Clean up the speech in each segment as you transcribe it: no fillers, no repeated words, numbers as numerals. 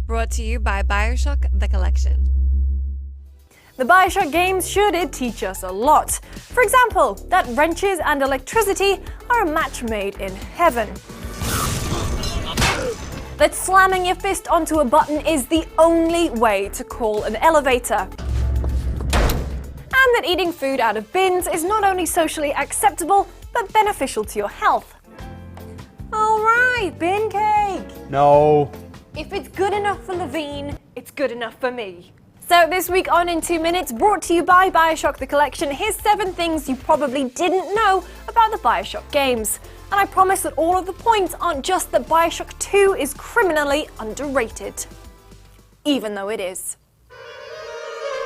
Brought to you by BioShock The Collection. The BioShock games sure did teach us a lot. For example, that wrenches and electricity are a match made in heaven. That slamming your fist onto a button is the only way to call an elevator. And that eating food out of bins is not only socially acceptable, but beneficial to your health. Alright, bin cake! No. If it's good enough for Levine, it's good enough for me. So this week on In 2 Minutes, brought to you by BioShock The Collection, here's 7 things you probably didn't know about the BioShock games. And I promise that all of the points aren't just that BioShock 2 is criminally underrated. Even though it is.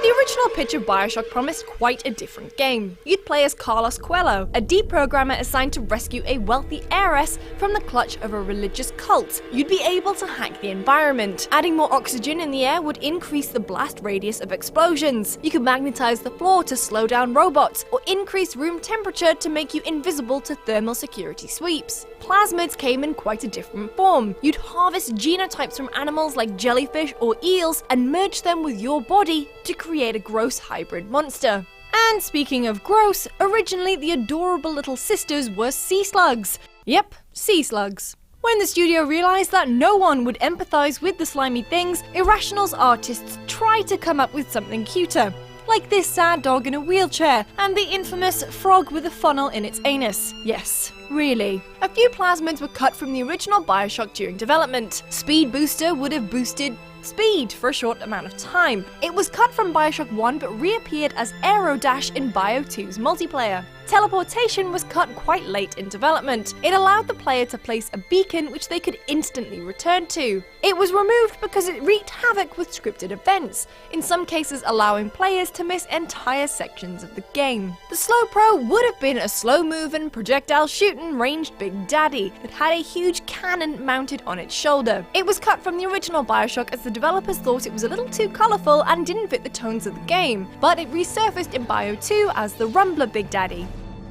The original pitch of BioShock promised quite a different game. You'd play as Carlos Coelho, a deprogrammer assigned to rescue a wealthy heiress from the clutch of a religious cult. You'd be able to hack the environment. Adding more oxygen in the air would increase the blast radius of explosions. You could magnetize the floor to slow down robots, or increase room temperature to make you invisible to thermal security sweeps. Plasmids came in quite a different form. You'd harvest genotypes from animals like jellyfish or eels and merge them with your body to create a gross hybrid monster. And speaking of gross, originally the adorable little sisters were sea slugs. Yep, sea slugs. When the studio realized that no one would empathize with the slimy things, Irrational's artists tried to come up with something cuter. Like this sad dog in a wheelchair, and the infamous frog with a funnel in its anus. Yes, really. A few plasmids were cut from the original BioShock during development. Speed Booster would have boosted speed for a short amount of time. It was cut from BioShock 1 but reappeared as Aerodash in Bio 2's multiplayer. Teleportation was cut quite late in development. It allowed the player to place a beacon which they could instantly return to. It was removed because it wreaked havoc with scripted events, in some cases allowing players to miss entire sections of the game. The Slow Pro would have been a slow-moving, projectile-shooting ranged Big Daddy that had a huge cannon mounted on its shoulder. It was cut from the original BioShock as the developers thought it was a little too colourful and didn't fit the tones of the game, but it resurfaced in Bio 2 as the Rumbler Big Daddy.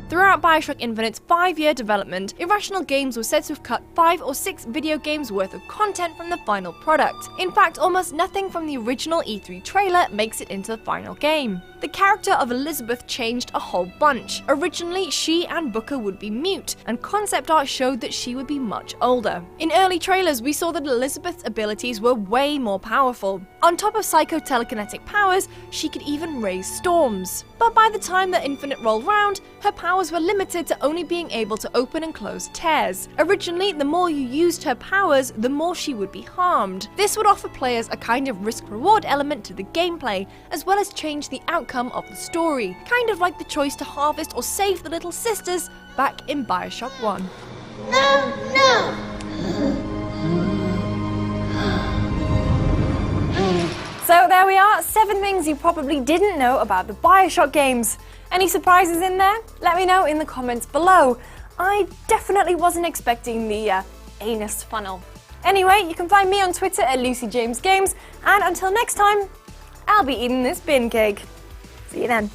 Throughout BioShock Infinite's 5-year development, Irrational Games was said to have cut 5 or 6 video games worth of content from the final product. In fact, almost nothing from the original E3 trailer makes it into the final game. The character of Elizabeth changed a whole bunch. Originally, she and Booker would be mute, and concept art showed that she would be much older. In early trailers, we saw that Elizabeth's abilities were way more powerful. On top of psycho-telekinetic powers, she could even raise storms. But by the time that Infinite rolled round, her powers were limited to only being able to open and close tears. Originally, the more you used her powers, the more she would be harmed. This would offer players a kind of risk-reward element to the gameplay, as well as change the outcome of the story, kind of like the choice to harvest or save the little sisters back in BioShock 1. No! So there we are, 7 things you probably didn't know about the BioShock games. Any surprises in there? Let me know in the comments below. I definitely wasn't expecting the anus funnel. Anyway, you can find me on Twitter at LucyJamesGames, and until next time, I'll be eating this bin cake. See you then.